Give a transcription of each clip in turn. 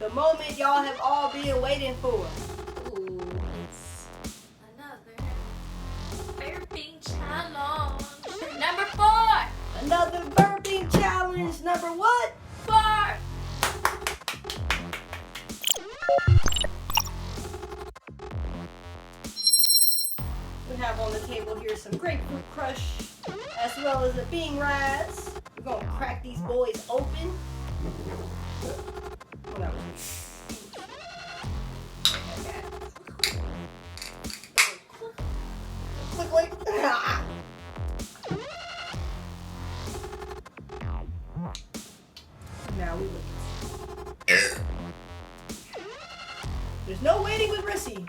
The moment y'all have all been waiting for. Ooh, it's another burping challenge. Number 4. Another burping challenge. Number what? 4. We have on the table here some grapefruit crush, as well as a bean rise. We're gonna crack these boys open. Oh, that was quick. Now we look. There's no waiting with Rissy.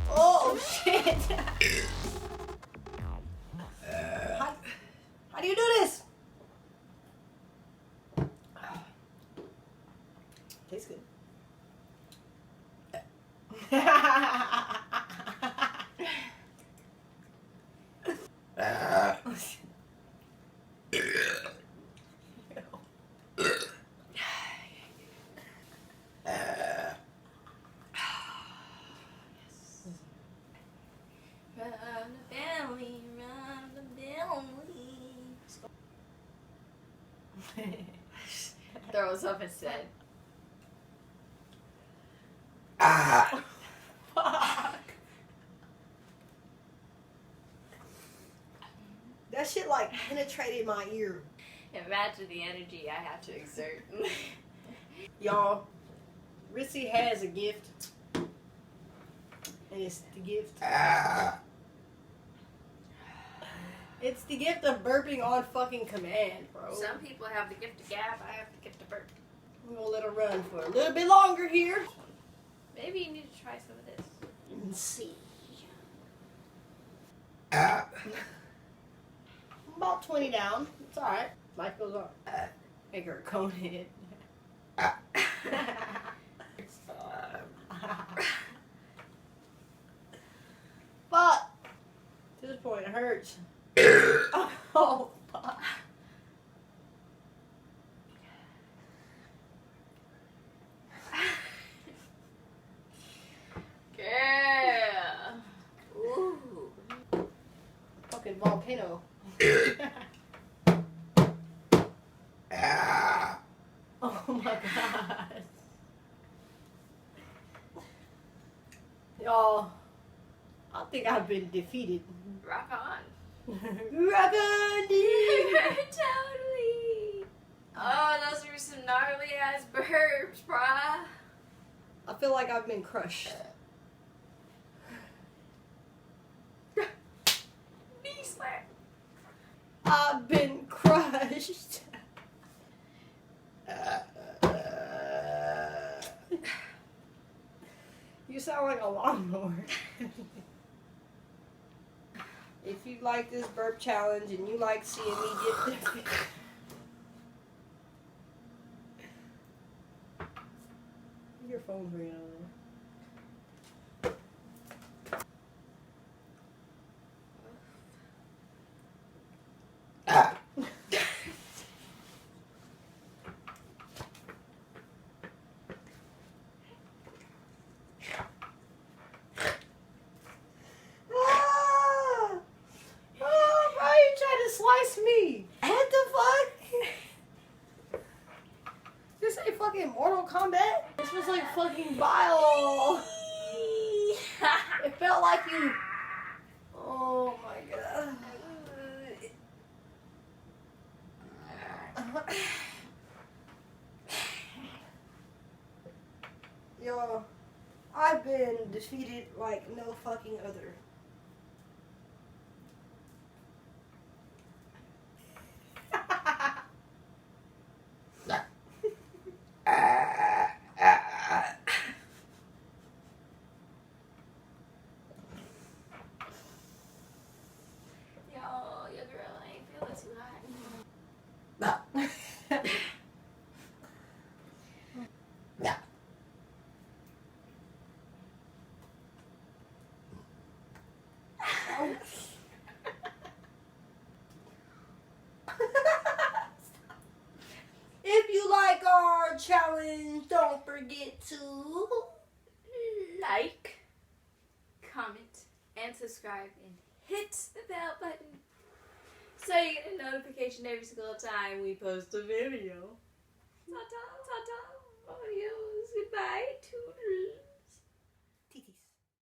Oh shit! How do you do this? Tastes good. Run the family, run the family. Throws up instead. Fuck. That shit like penetrated my ear. Imagine the energy I have to exert. Y'all, Rissy has a gift. And it's the gift. It's the gift of burping on fucking command, bro. Some people have the gift of gab, I have the gift of burp. We're gonna let her run for a little bit longer here. Maybe you need to try some of this. And see. About 20 down. It's alright. Life goes on. Make her a cone head. But to this point, it hurts. Oh, fuck. Girl. Ooh. Fucking volcano. Oh my god. Y'all, I think I've been defeated. Rock on. Rock on, dude. Totally. Oh, those were some gnarly ass burps, brah. I feel like I've been crushed. Knee slap. I've been crushed. You sound like a lawnmower. If you like this burp challenge and you like seeing me get the your phone's ringing over there. Slice me! What the fuck? This ain't fucking Mortal Kombat. This was like fucking bile. It felt like you. Oh my god. Yo, I've been defeated like no fucking other. challenge. Don't forget to like, comment, and subscribe, and hit the bell button so you get a notification every single time we post a video. Ta-ta, ta-ta, adios, goodbye, toodle.